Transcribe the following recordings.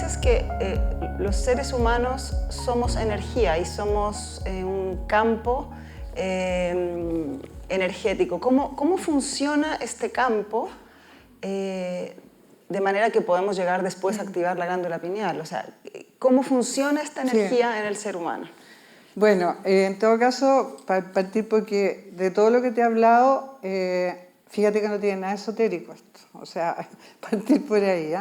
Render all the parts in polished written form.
dices que los seres humanos somos energía y somos un campo energético. ¿Cómo funciona este campo de manera que podemos llegar después a activar la glándula pineal? O sea, ¿cómo funciona esta energía en el ser humano? Bueno, en todo caso, partir porque de todo lo que te he hablado, fíjate que no tiene nada esotérico esto. O sea, partir por ahí,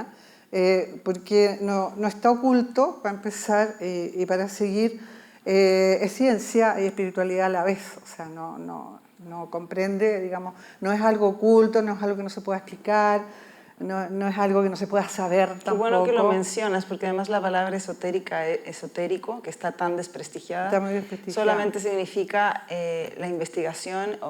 ¿eh? Porque no está oculto, para empezar, y para seguir, es ciencia y espiritualidad a la vez. O sea, no comprende, digamos, no es algo oculto, no es algo que no se pueda explicar, no es algo que no se pueda saber tampoco. Qué bueno que lo mencionas, porque además la palabra esotérico, que está tan desprestigiada, está muy desprestigiada. Solamente significa la investigación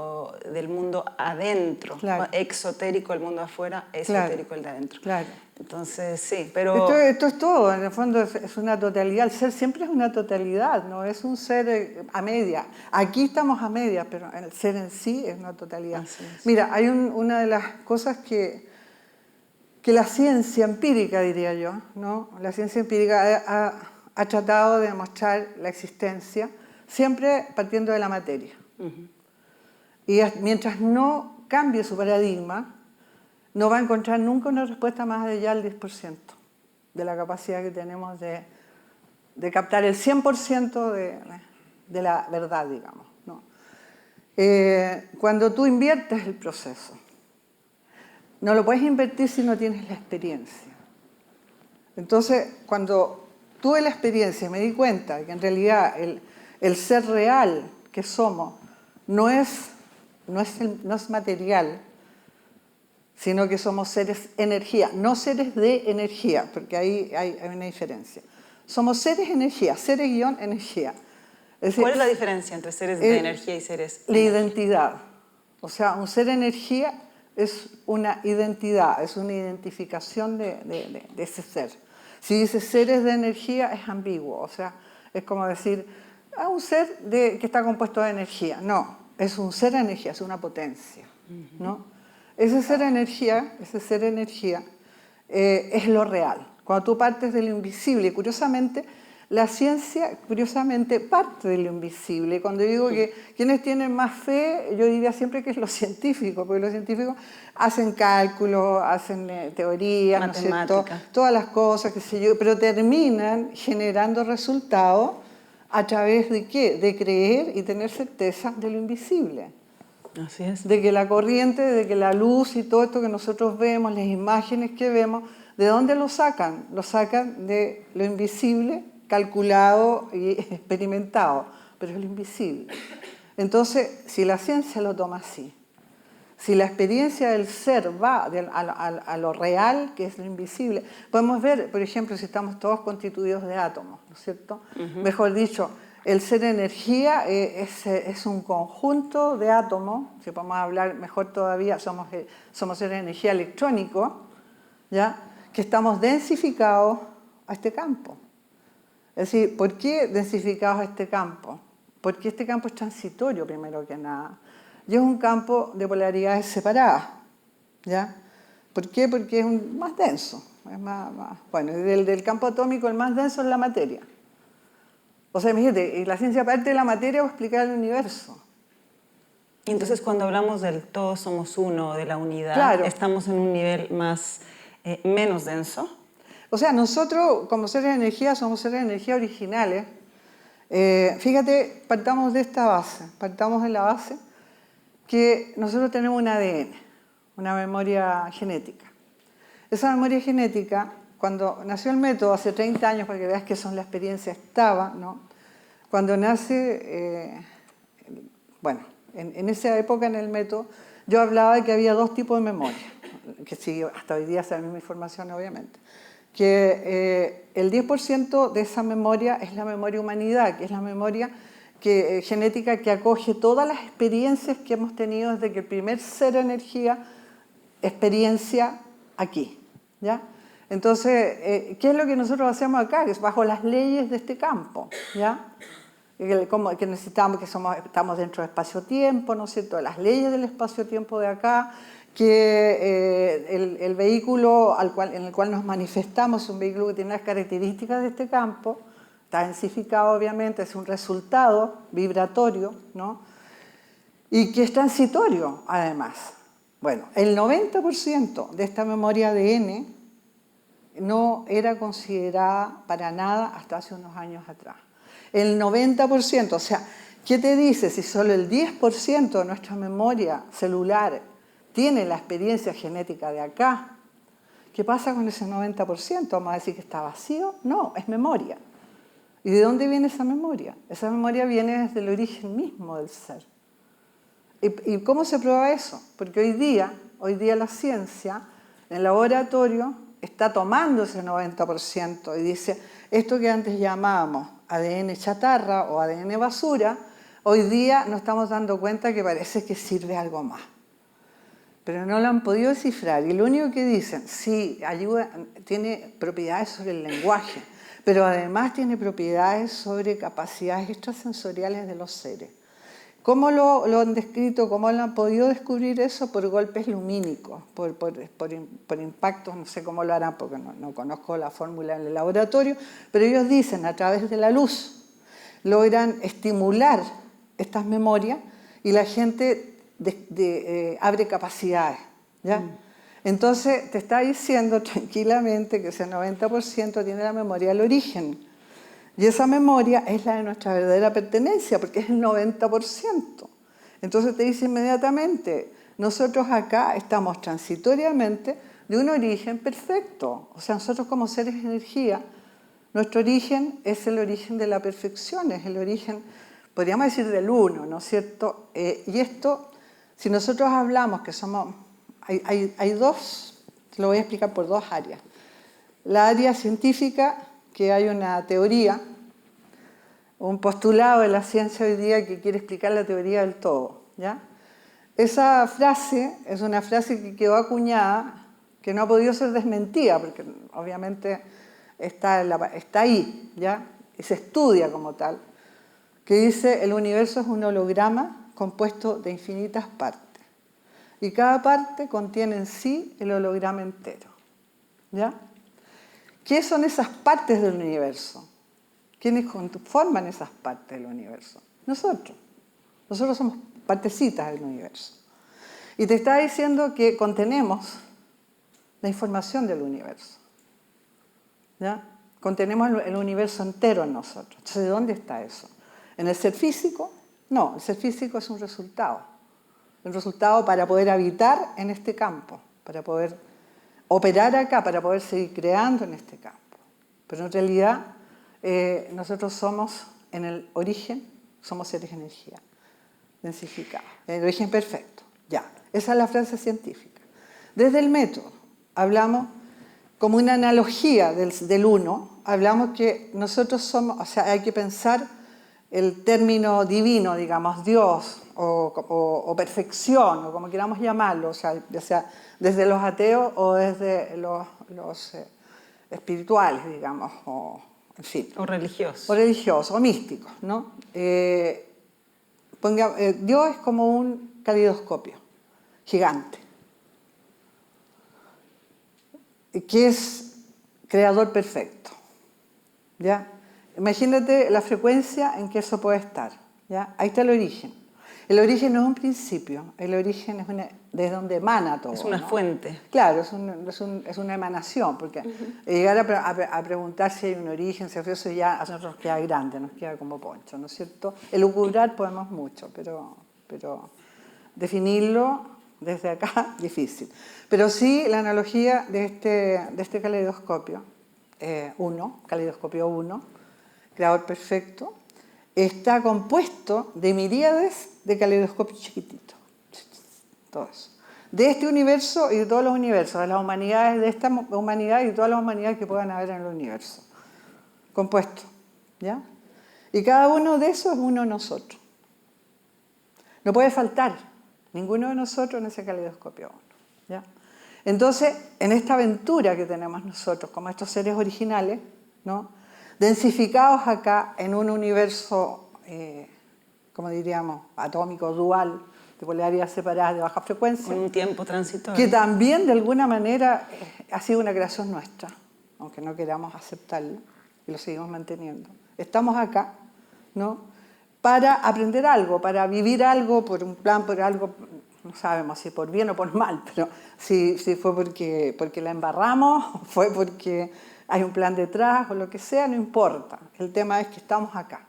del mundo adentro. Claro. Exotérico, el mundo afuera, esotérico, el de adentro. Claro. Entonces, sí, pero... Esto es todo, en el fondo es una totalidad. El ser siempre es una totalidad, no es un ser a media. Aquí estamos a media, pero el ser en sí es una totalidad. Mira, hay una de las cosas que la ciencia empírica, diría yo, ¿no? La ciencia empírica ha tratado de demostrar la existencia, siempre partiendo de la materia. Y mientras no cambie su paradigma, no va a encontrar nunca una respuesta más allá del 10% de la capacidad que tenemos de captar el 100% de la verdad, digamos, ¿no? Cuando tú inviertes el proceso, no lo puedes invertir si no tienes la experiencia. Entonces, cuando tuve la experiencia y me di cuenta de que en realidad el ser real que somos no es material, sino que somos seres energía, no seres de energía, porque ahí hay una diferencia. Somos seres energía, seres-energía. ¿Cuál es la diferencia entre seres de energía y seres la identidad. O sea, un ser energía es una identidad, es una identificación de ese ser. Si dice seres de energía es ambiguo, o sea, es como decir, un ser que está compuesto de energía. No, es un ser energía, es una potencia, ¿no? Ese ser energía es lo real. Cuando tú partes de lo invisible, curiosamente, la ciencia, parte de lo invisible. Cuando digo que quienes tienen más fe, yo diría siempre que es los científicos, porque los científicos hacen cálculos, hacen teorías, ¿no es cierto? Todas las cosas, qué sé yo, pero terminan generando resultados a través de ¿qué? De creer y tener certeza de lo invisible. Así es. De que la corriente, de que la luz y todo esto que nosotros vemos, las imágenes que vemos, ¿de dónde lo sacan? Lo sacan de lo invisible, calculado y experimentado, pero es lo invisible. Entonces, si la ciencia lo toma así, si la experiencia del ser va a lo real, que es lo invisible, podemos ver, por ejemplo, si estamos todos constituidos de átomos, ¿no es cierto? Mejor dicho, el ser energía es un conjunto de átomos, si podemos hablar mejor todavía, somos seres de energía electrónico, ¿ya? Que estamos densificados a este campo. Es decir, ¿por qué densificados a este campo? Porque este campo es transitorio, primero que nada. Y es un campo de polaridades separadas, ¿ya? ¿Por qué? Porque es más denso. Es bueno, del campo atómico el más denso es la materia. O sea, imagínate, la ciencia parte de la materia para explicar el universo. Y entonces cuando hablamos del todos somos uno, de la unidad, claro, estamos en un nivel menos denso. O sea, nosotros como seres de energía somos seres de energía originales. Fíjate, partamos de esta base, partamos de la base que nosotros tenemos un ADN, una memoria genética. Esa memoria genética, cuando nació el método hace 30 años, para que veas que son la experiencia estaba, ¿no? Cuando nace, bueno, en esa época en el método, yo hablaba de que había dos tipos de memoria, que sí, hasta hoy día es la misma información, obviamente. Que el 10% de esa memoria es la memoria humanidad, que es la memoria genética que acoge todas las experiencias que hemos tenido desde que el primer ser energía experiencia aquí, ¿ya? Entonces, ¿qué es lo que nosotros hacemos acá? Que es bajo las leyes de este campo, ¿ya? Que necesitamos, estamos dentro del espacio-tiempo, ¿no es cierto? Las leyes del espacio-tiempo de acá, que el vehículo en el cual nos manifestamos es un vehículo que tiene las características de este campo, está densificado obviamente, es un resultado vibratorio, ¿no? Y que es transitorio además. Bueno, el 90% de esta memoria ADN no era considerada para nada hasta hace unos años atrás. El 90%, o sea, ¿qué te dice si solo el 10% de nuestra memoria celular tiene la experiencia genética de acá? ¿Qué pasa con ese 90%? ¿Vamos a decir que está vacío? No, es memoria. ¿Y de dónde viene esa memoria? Esa memoria viene desde el origen mismo del ser. ¿Y cómo se prueba eso? Porque hoy día la ciencia, en el laboratorio, está tomando ese 90% y dice, esto que antes llamábamos ADN chatarra o ADN basura, hoy día nos estamos dando cuenta que parece que sirve algo más. Pero no lo han podido descifrar. Y lo único que dicen, sí, ayuda, tiene propiedades sobre el lenguaje, pero además tiene propiedades sobre capacidades extrasensoriales de los seres. ¿Cómo lo han descrito? ¿Cómo lo han podido descubrir eso? Por golpes lumínicos, por impactos, no sé cómo lo harán porque no conozco la fórmula en el laboratorio, pero ellos dicen a través de la luz logran estimular estas memorias y la gente abre capacidades, ¿ya? Entonces te está diciendo tranquilamente que ese 90% tiene la memoria del origen. Y esa memoria es la de nuestra verdadera pertenencia, porque es el 90%. Entonces te dice inmediatamente, nosotros acá estamos transitoriamente de un origen perfecto. O sea, nosotros como seres de energía, nuestro origen es el origen de la perfección, es el origen, podríamos decir, del uno, ¿no es cierto? Y esto, si nosotros hablamos que somos, hay dos, te lo voy a explicar por dos áreas. La área científica, que hay una teoría, un postulado de la ciencia hoy día que quiere explicar la teoría del todo, ¿ya? Esa frase es una frase que quedó acuñada, que no ha podido ser desmentida, porque obviamente está ahí, ¿ya? Y se estudia como tal, que dice, el universo es un holograma compuesto de infinitas partes, y cada parte contiene en sí el holograma entero, ¿ya? ¿Qué son esas partes del universo? ¿Quiénes forman esas partes del universo? Nosotros. Nosotros somos partecitas del universo. Y te está diciendo que contenemos la información del universo, ¿ya? Contenemos el universo entero en nosotros. Entonces, ¿de dónde está eso? ¿En el ser físico? No, el ser físico es un resultado. Un resultado para poder habitar en este campo, para poder operar acá, para poder seguir creando en este campo. Pero en realidad nosotros somos, en el origen, somos seres de energía, densificados, en el origen perfecto. Ya, esa es la frase científica. Desde el método hablamos como una analogía del uno, hablamos que nosotros somos, o sea, hay que pensar el término divino, digamos, Dios, o perfección, o como queramos llamarlo, o sea, ya sea desde los ateos o desde los espirituales, digamos, o en fin. O religiosos. O religiosos, o místicos, ¿no? Dios es como un caleidoscopio gigante, que es creador perfecto, ¿ya? Imagínate la frecuencia en que eso puede estar, ¿ya? Ahí está el origen. El origen no es un principio, el origen es desde donde emana todo. Es una fuente. Claro, es una emanación, porque llegar a preguntar si hay un origen, si eso ya a nosotros nos queda grande, nos queda como poncho, ¿no es cierto? Elucubrar podemos mucho, pero definirlo desde acá, difícil. Pero sí, la analogía de este caleidoscopio, caleidoscopio 1, creador perfecto, está compuesto de miríades de caleidoscopios chiquititos. Todo eso. De este universo y de todos los universos, de las humanidades, de esta humanidad y de todas las humanidades que puedan haber en el universo. Compuesto, ¿ya? Y cada uno de esos es uno de nosotros. No puede faltar ninguno de nosotros en ese caleidoscopio 1, ¿ya? Entonces, en esta aventura que tenemos nosotros, como estos seres originales, ¿no? Densificados acá en un universo, como diríamos, atómico, dual, de polaridades separadas de baja frecuencia. Con un tiempo transitorio. Que también de alguna manera ha sido una creación nuestra, aunque no queramos aceptarlo, y lo seguimos manteniendo. Estamos acá, ¿no?, para aprender algo, para vivir algo por un plan, por algo, no sabemos si por bien o por mal, pero si fue porque la embarramos, fue porque hay un plan detrás o lo que sea, no importa. El tema es que estamos acá.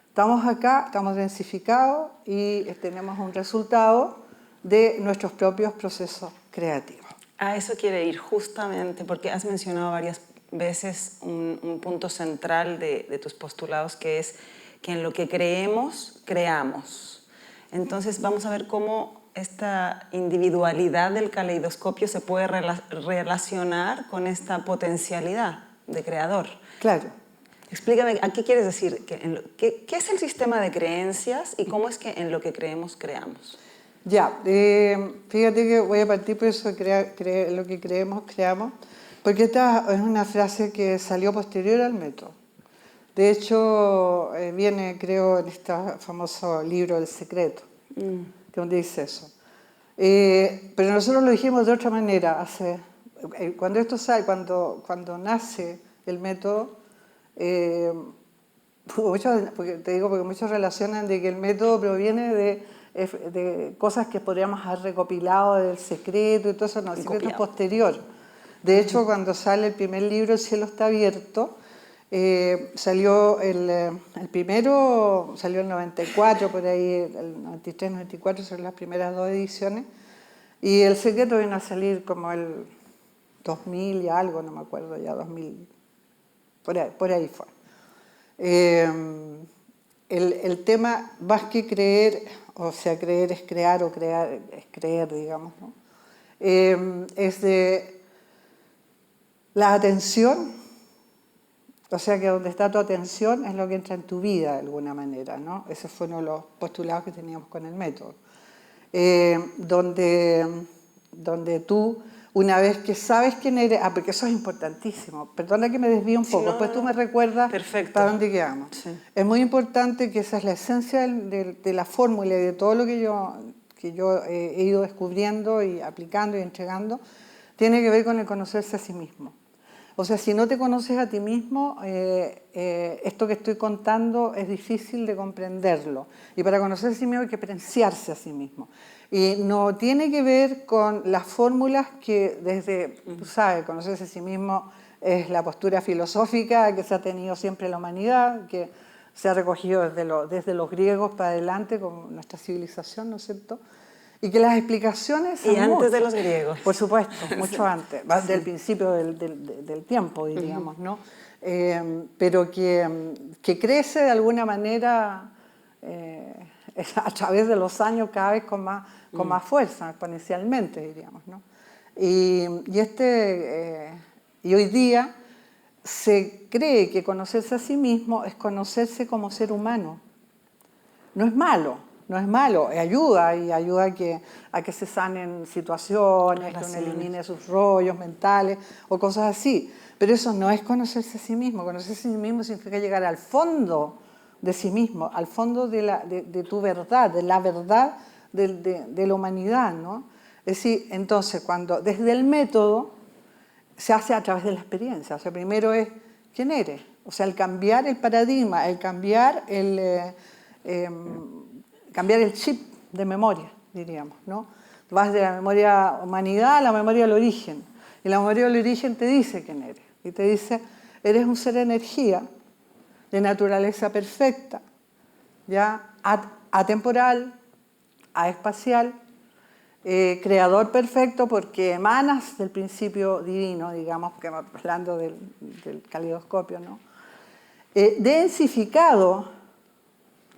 Estamos acá, estamos densificados y tenemos un resultado de nuestros propios procesos creativos. A eso quiere ir justamente, porque has mencionado varias veces un punto central de tus postulados, que es que en lo que creemos, creamos. Entonces vamos a ver cómo esta individualidad del caleidoscopio se puede relacionar con esta potencialidad de creador. Claro. Explícame, ¿a qué quieres decir? ¿Qué es el sistema de creencias y cómo es que en lo que creemos, creamos? Ya, fíjate que voy a partir por eso, lo que creemos, creamos, porque esta es una frase que salió posterior al método. De hecho, viene, creo, en este famoso libro El Secreto, donde dice eso. Pero nosotros lo dijimos de otra manera. Cuando esto sale, cuando nace el método, porque muchos relacionan de que el método proviene de cosas que podríamos haber recopilado del Secreto y todo eso. No, el Secreto es posterior. De hecho, cuando sale el primer libro, El cielo está abierto, salió el primero, salió el 94, por ahí, el 93, 94 son las primeras dos ediciones, y El Secreto vino a salir como el 2000 y algo, no me acuerdo ya, 2000, por ahí fue. El tema, más que creer, o sea, creer es crear, o crear es creer, digamos, ¿no? Es de la atención, o sea que donde está tu atención es lo que entra en tu vida de alguna manera, ¿no? Ese fue uno de los postulados que teníamos con el método. Donde tú, una vez que sabes quién eres, porque eso es importantísimo, perdona que me desvíe un poco, después tú me recuerdas para dónde quedamos. Sí. Es muy importante que esa es la esencia de la fórmula y de todo lo que yo he ido descubriendo y aplicando y entregando, tiene que ver con el conocerse a sí mismo. O sea, si no te conoces a ti mismo, esto que estoy contando es difícil de comprenderlo. Y para conocerse a sí mismo hay que apreciarse a sí mismo. Y no tiene que ver con las fórmulas que tú sabes, conocerse a sí mismo es la postura filosófica que se ha tenido siempre en la humanidad, que se ha recogido desde los griegos para adelante con nuestra civilización, ¿no es cierto? Y que las explicaciones son antes de los griegos. Por supuesto, mucho antes, del principio del tiempo, diríamos, ¿no? Pero que crece de alguna manera a través de los años cada vez con más fuerza, exponencialmente, diríamos, ¿no? Y hoy día se cree que conocerse a sí mismo es conocerse como ser humano. No es malo. No es malo, ayuda a que se sanen situaciones, que uno elimine sus rollos mentales o cosas así. Pero eso no es conocerse a sí mismo. Conocerse a sí mismo significa llegar al fondo de sí mismo, al fondo de tu verdad, de la verdad de la humanidad, ¿no? Es decir, entonces, desde el método se hace a través de la experiencia. O sea, primero es quién eres. O sea, el cambiar el paradigma, el cambiar el chip de memoria, diríamos, ¿no? Vas de la memoria humanidad a la memoria del origen. Y la memoria del origen te dice quién eres. Y te dice, eres un ser de energía, de naturaleza perfecta, ya atemporal, aespacial, creador perfecto porque emanas del principio divino, digamos, hablando del caleidoscopio, ¿no? Densificado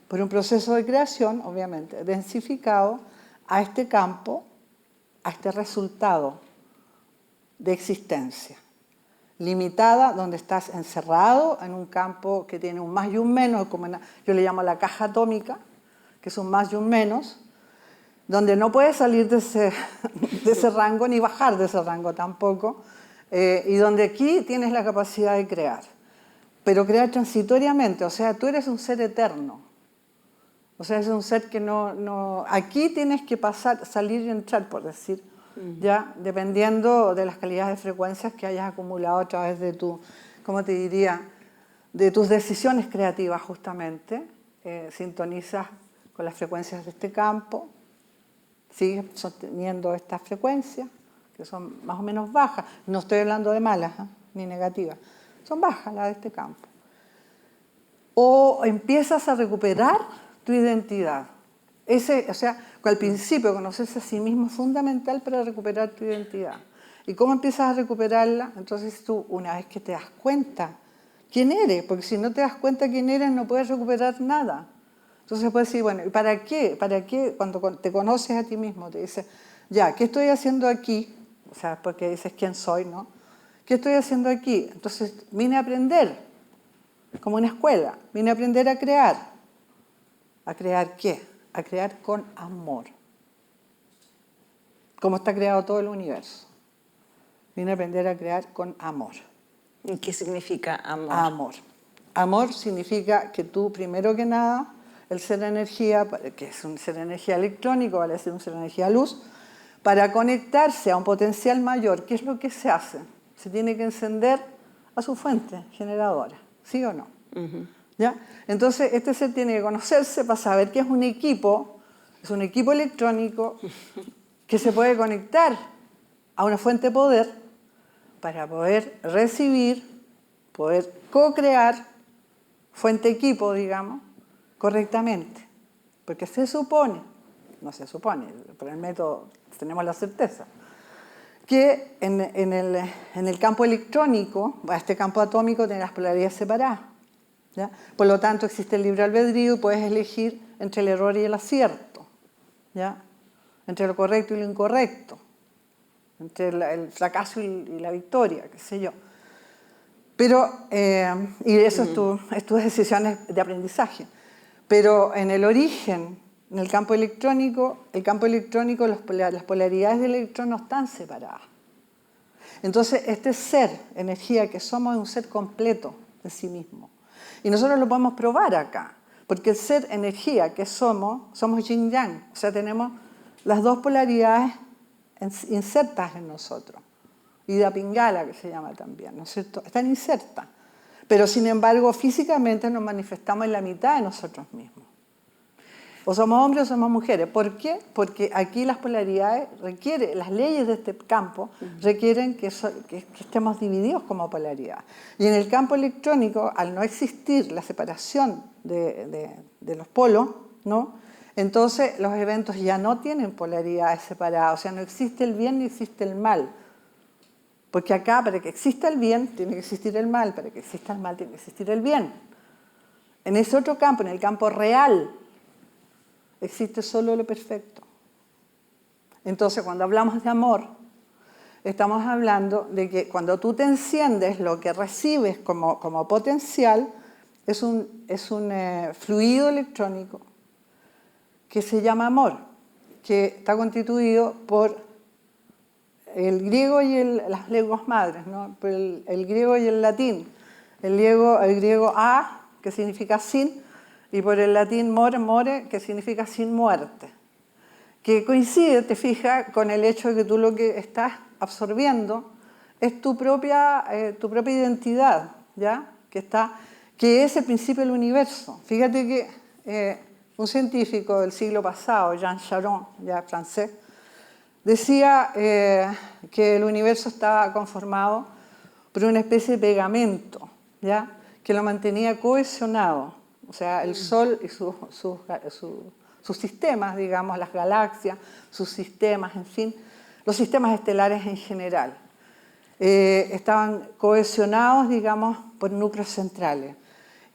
por un proceso de creación, obviamente, densificado a este campo, a este resultado de existencia. Limitada, donde estás encerrado en un campo que tiene un más y un menos, yo le llamo la caja atómica, que es un más y un menos, donde no puedes salir de ese rango ni bajar de ese rango tampoco, y donde aquí tienes la capacidad de crear, pero crear transitoriamente, o sea, tú eres un ser eterno. O sea, es un ser que aquí tienes que pasar, salir y entrar, por decir, ya, dependiendo de las calidades de frecuencias que hayas acumulado a través de ¿cómo te diría?, de tus decisiones creativas justamente. Sintonizas con las frecuencias de este campo, sigues sosteniendo estas frecuencias, que son más o menos bajas. No estoy hablando de malas, ni negativas. Son bajas las de este campo. O empiezas a recuperar tu identidad. O sea, al principio conocerse a sí mismo es fundamental para recuperar tu identidad. ¿Y cómo empiezas a recuperarla? Entonces tú, una vez que te das cuenta quién eres, porque si no te das cuenta quién eres no puedes recuperar nada. Entonces puedes decir, bueno, ¿y para qué? ¿Para qué? Cuando te conoces a ti mismo, te dices, ya, ¿qué estoy haciendo aquí? O sea, porque dices quién soy, ¿no? ¿Qué estoy haciendo aquí? Entonces vine a aprender, como una escuela, vine a aprender a crear. ¿A crear qué? A crear con amor. Como está creado todo el universo. Vine a aprender a crear con amor. ¿Y qué significa amor? Amor. Amor significa que tú, primero que nada, el ser energía, que es un ser energía electrónico, vale decir un ser energía luz, para conectarse a un potencial mayor, ¿qué es lo que se hace? Se tiene que encender a su fuente generadora, ¿sí o no? ¿Ya? Entonces, este ser tiene que conocerse para saber que es un equipo electrónico que se puede conectar a una fuente de poder para poder recibir, poder co-crear, fuente equipo, digamos, correctamente. Porque se supone, no se supone, por el método tenemos la certeza, que en el campo electrónico, este campo atómico tiene las polaridades separadas. ¿Ya? Por lo tanto, existe el libre albedrío y puedes elegir entre el error y el acierto, ¿ya? Entre lo correcto y lo incorrecto, entre el fracaso y la victoria, qué sé yo. Pero, y eso es tus decisiones de aprendizaje. Pero en el origen, en el campo electrónico, las polaridades del electrón no están separadas. Entonces, este ser, energía que somos, es un ser completo de sí mismo. Y nosotros lo podemos probar acá, porque el ser energía que somos yin-yang, o sea, tenemos las dos polaridades insertas en nosotros. Ida Pingala, que se llama también, ¿no es cierto? Están insertas. Pero, sin embargo, físicamente nos manifestamos en la mitad de nosotros mismos. O somos hombres o somos mujeres. ¿Por qué? Porque aquí las polaridades las leyes de este campo requieren que estemos divididos como polaridad. Y en el campo electrónico, al no existir la separación de los polos, ¿no? Entonces los eventos ya no tienen polaridades separadas. O sea, no existe el bien ni existe el mal. Porque acá, para que exista el bien, tiene que existir el mal. Para que exista el mal, tiene que existir el bien. En ese otro campo, en el campo real, existe solo lo perfecto. Entonces, cuando hablamos de amor, estamos hablando de que cuando tú te enciendes, lo que recibes como potencial es un fluido electrónico que se llama amor, que está constituido por el griego y las lenguas madres, ¿no? Por el griego y el latín. El griego a, que significa sin, y por el latín more, que significa sin muerte. Que coincide, te fijas, con el hecho de que tú lo que estás absorbiendo es tu propia identidad, ¿ya? Que es el principio del universo. Fíjate que un científico del siglo pasado, Jean Charron, ya francés, decía que el universo estaba conformado por una especie de pegamento, ¿ya? Que lo mantenía cohesionado. O sea, el Sol y sus sistemas, digamos, las galaxias, sus sistemas, en fin, los sistemas estelares en general, estaban cohesionados, digamos, por núcleos centrales.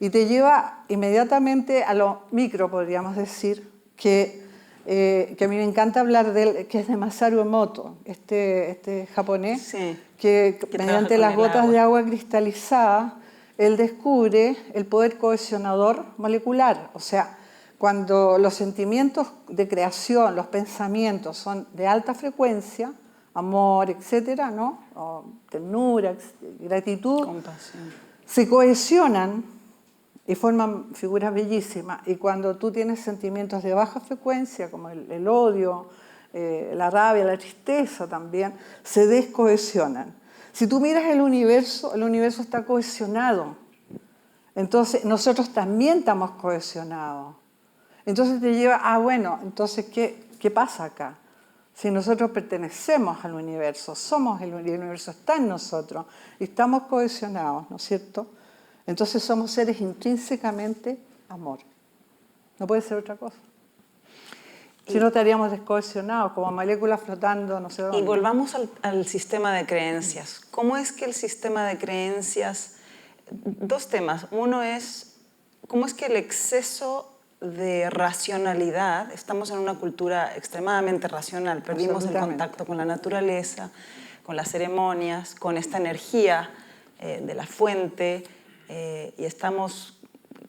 Y te lleva inmediatamente a lo micro, podríamos decir, que a mí me encanta hablar de él, que es de Masaru Emoto, este japonés, sí, que mediante las gotas de agua cristalizadas, él descubre el poder cohesionador molecular. O sea, cuando los sentimientos de creación, los pensamientos son de alta frecuencia, amor, etcétera, ¿no? O ternura, gratitud, compasión, se cohesionan y forman figuras bellísimas. Y cuando tú tienes sentimientos de baja frecuencia, como el odio, la rabia, la tristeza también, se descohesionan. Si tú miras el universo está cohesionado. Entonces, nosotros también estamos cohesionados. Entonces te lleva, bueno, entonces, ¿qué pasa acá? Si nosotros pertenecemos al universo, somos el universo, está en nosotros, y estamos cohesionados, ¿no es cierto? Entonces somos seres intrínsecamente amor. No puede ser otra cosa. Si no estaríamos descohesionados, como moléculas flotando, no sé dónde. Y volvamos al sistema de creencias. ¿Cómo es que el sistema de creencias... Dos temas. Uno es, ¿cómo es que el exceso de racionalidad, estamos en una cultura extremadamente racional, perdimos el contacto con la naturaleza, con las ceremonias, con esta energía de la fuente, y estamos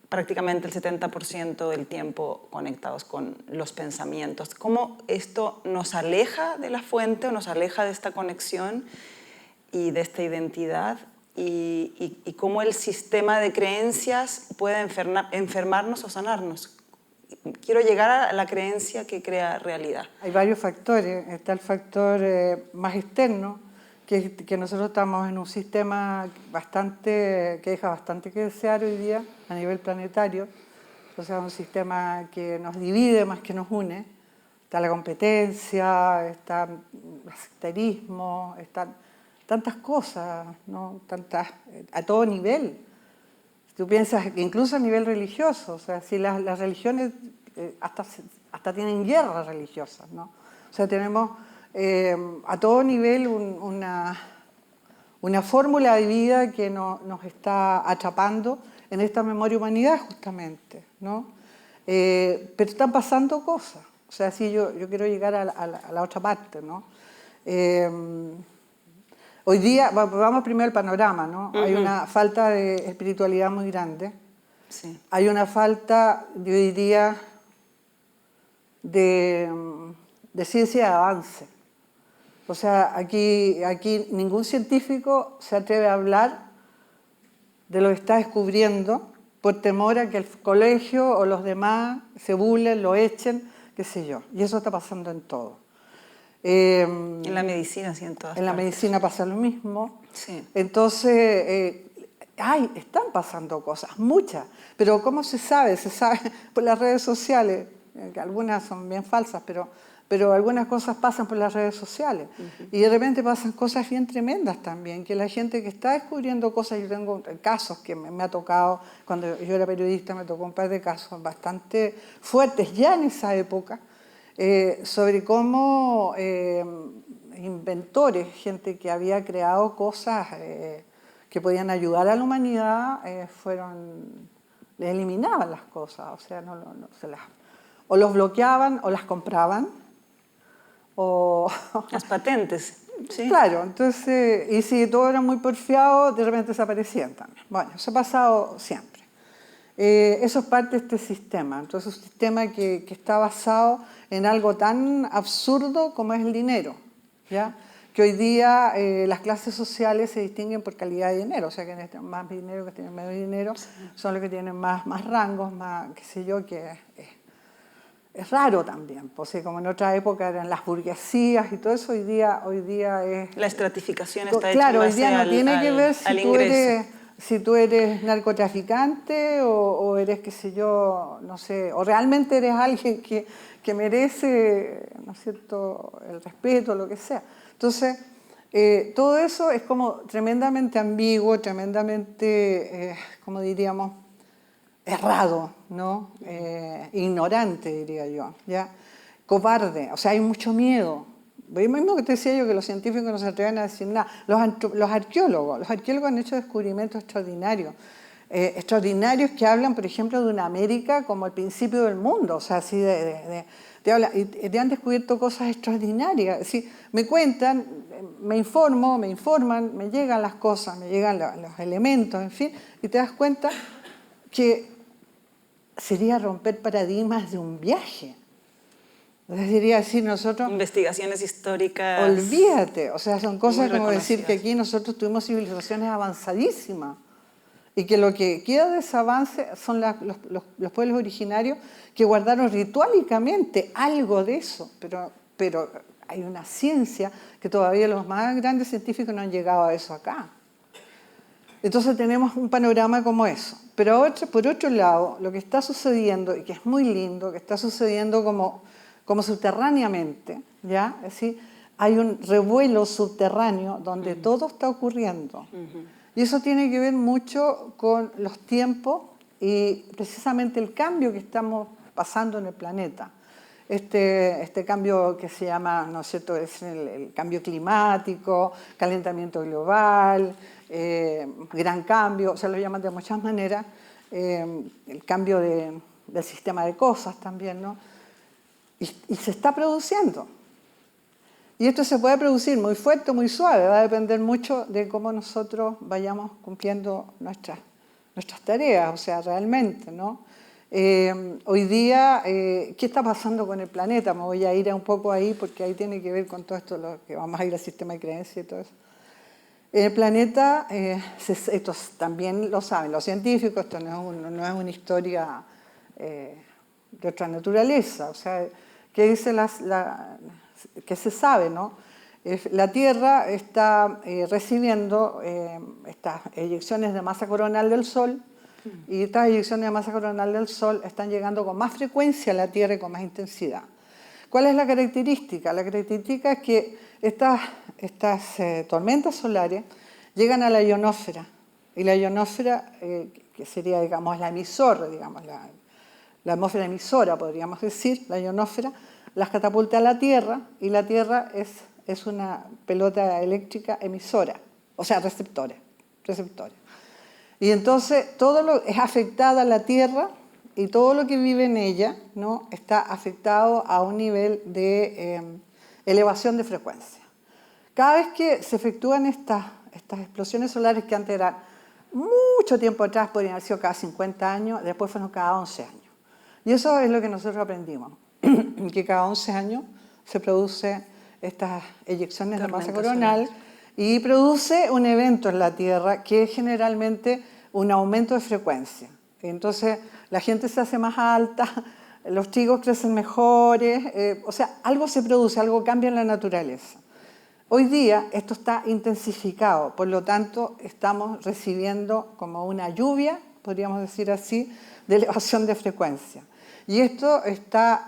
prácticamente el 70% del tiempo conectados con los pensamientos? ¿Cómo esto nos aleja de la fuente o nos aleja de esta conexión y de esta identidad? Y cómo el sistema de creencias puede enfermarnos o sanarnos. Quiero llegar a la creencia que crea realidad. Hay varios factores. Está el factor más externo, que nosotros estamos en un sistema que deja bastante que desear hoy día a nivel planetario. O sea, un sistema que nos divide más que nos une. Está la competencia, está el sectarismo, están tantas cosas, ¿no? A todo nivel. Tú piensas que incluso a nivel religioso, o sea, si las religiones hasta tienen guerras religiosas, ¿no? O sea, tenemos a todo nivel una fórmula de vida que nos está atrapando en esta memoria humanidad justamente, ¿no? Pero están pasando cosas. O sea, sí, yo quiero llegar a la otra parte, ¿no? Hoy día, vamos primero al panorama, ¿no? Hay una falta de espiritualidad muy grande. Sí. Hay una falta, yo diría, de ciencia de avance. O sea, aquí ningún científico se atreve a hablar de lo que está descubriendo por temor a que el colegio o los demás se burlen, lo echen, qué sé yo. Y eso está pasando en todo. En la medicina, sí, en todas En la partes. medicina pasa lo mismo. Sí. Entonces, están pasando cosas, muchas. Pero ¿cómo se sabe? Se sabe por las redes sociales, que algunas son bien falsas, pero algunas cosas pasan por las redes sociales. Y de repente pasan cosas bien tremendas también, que la gente que está descubriendo cosas, yo tengo casos que me ha tocado, cuando yo era periodista me tocó un par de casos bastante fuertes ya en esa época, sobre cómo inventores, gente que había creado cosas que podían ayudar a la humanidad, les eliminaban las cosas, o sea, o los bloqueaban o las compraban, o... Las patentes, sí. Claro, entonces, y si todo era muy porfiado, de repente desaparecían también. Bueno, eso ha pasado siempre. Eso es parte de este sistema. Entonces, un sistema que está basado en algo tan absurdo como es el dinero, ¿ya? Que hoy día las clases sociales se distinguen por calidad de dinero, o sea, que tienen más dinero, que tienen menos dinero, son los que tienen más rangos, más, qué sé yo, que es raro también, pues, como en otra época eran las burguesías y todo eso, hoy día es... La estratificación está hecha claro, en hoy día no tiene que ver si tú eres narcotraficante o eres, qué sé yo, no sé, o realmente eres alguien que merece, ¿no es cierto?, el respeto, lo que sea. Entonces, todo eso es como tremendamente ambiguo, tremendamente, como diríamos, errado, ¿no? Ignorante, diría yo, ¿ya? Cobarde, o sea, hay mucho miedo. Lo mismo que te decía yo, que los científicos no se atreven a decir nada. Los arqueólogos han hecho descubrimientos extraordinarios, extraordinarios que hablan, por ejemplo, de una América como el principio del mundo, o sea, así te han descubierto cosas extraordinarias. Es decir, me cuentan, me informan, me llegan las cosas, me llegan los elementos, en fin, y te das cuenta que sería romper paradigmas de un viaje. Sería decir nosotros... Investigaciones históricas... Olvídate, o sea, son cosas como decir que aquí nosotros tuvimos civilizaciones avanzadísimas y que lo que queda de ese avance son los pueblos originarios que guardaron ritualísticamente algo de eso, pero hay una ciencia que todavía los más grandes científicos no han llegado a eso acá. Entonces tenemos un panorama como eso. Pero por otro lado, lo que está sucediendo, y que es muy lindo, que está sucediendo como subterráneamente, ¿ya? Es decir, hay un revuelo subterráneo donde todo está ocurriendo. Y eso tiene que ver mucho con los tiempos y precisamente el cambio que estamos pasando en el planeta. Este cambio que se llama, ¿no es cierto?, es el cambio climático, calentamiento global, gran cambio, se lo llaman de muchas maneras, el cambio del sistema de cosas también, ¿no? Y se está produciendo. Y esto se puede producir muy fuerte o muy suave, va a depender mucho de cómo nosotros vayamos cumpliendo nuestras tareas, o sea, realmente, ¿no? Hoy día, ¿qué está pasando con el planeta? Me voy a ir un poco ahí porque ahí tiene que ver con todo esto, lo que vamos a ir al sistema de creencias y todo eso. El planeta, esto también lo saben los científicos, esto no es una historia de otra naturaleza, o sea, ¿qué dice que se sabe, ¿no? La Tierra está recibiendo estas eyecciones de masa coronal del Sol, y estas eyecciones de masa coronal del Sol están llegando con más frecuencia a la Tierra y con más intensidad. ¿Cuál es la característica? La característica es que estas tormentas solares llegan a la ionosfera, y la ionosfera, que sería, digamos, la emisora, digamos, la atmósfera emisora, podríamos decir, la ionosfera, las catapulta a la Tierra, y la Tierra es una pelota eléctrica emisora, o sea, receptora. Y entonces es afectada la Tierra y todo lo que vive en ella, ¿no?, está afectado a un nivel de elevación de frecuencia. Cada vez que se efectúan estas explosiones solares, que antes eran mucho tiempo atrás, podrían haber sido cada 50 años, después fueron cada 11 años. Y eso es lo que nosotros aprendimos, que cada 11 años se produce estas eyecciones de masa coronal y produce un evento en la Tierra que es generalmente un aumento de frecuencia. Entonces la gente se hace más alta, los chicos crecen mejores, o sea, algo se produce, algo cambia en la naturaleza. Hoy día esto está intensificado, por lo tanto estamos recibiendo como una lluvia, podríamos decir así, de elevación de frecuencia. Y esto está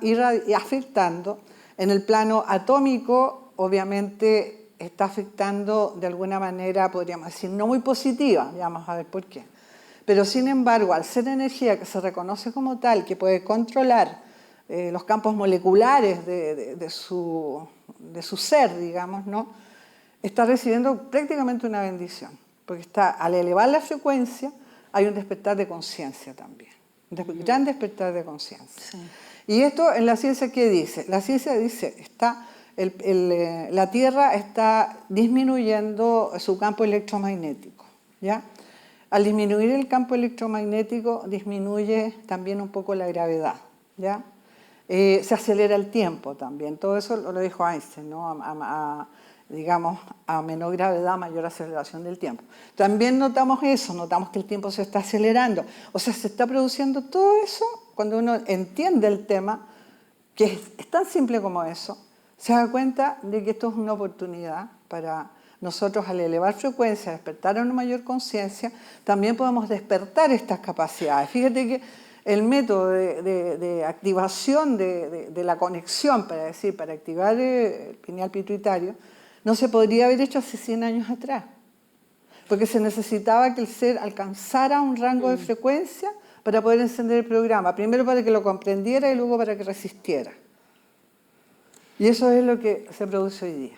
afectando en el plano atómico, obviamente está afectando de alguna manera, podríamos decir, no muy positiva, ya vamos a ver por qué. Pero sin embargo, al ser energía que se reconoce como tal, que puede controlar los campos moleculares de su ser, digamos, ¿no?, está recibiendo prácticamente una bendición, porque al elevar la frecuencia hay un despertar de conciencia también, un gran despertar de conciencia. Sí. Y esto en la ciencia, ¿qué dice? La ciencia dice, la Tierra está disminuyendo su campo electromagnético, ¿ya? Al disminuir el campo electromagnético, disminuye también un poco la gravedad, ¿ya? Se acelera el tiempo también, todo eso lo dijo Einstein, ¿no? Digamos, a menor gravedad, mayor aceleración del tiempo. También notamos eso, notamos que el tiempo se está acelerando, o sea, se está produciendo todo eso cuando uno entiende el tema, que es tan simple como eso, se da cuenta de que esto es una oportunidad para nosotros, al elevar frecuencia, despertar a una mayor conciencia, también podemos despertar estas capacidades. Fíjate que el método de activación de la conexión, para activar el pineal pituitario, no se podría haber hecho hace 100 años atrás, porque se necesitaba que el ser alcanzara un rango de frecuencia para poder encender el programa, primero para que lo comprendiera y luego para que resistiera. Y eso es lo que se produce hoy día.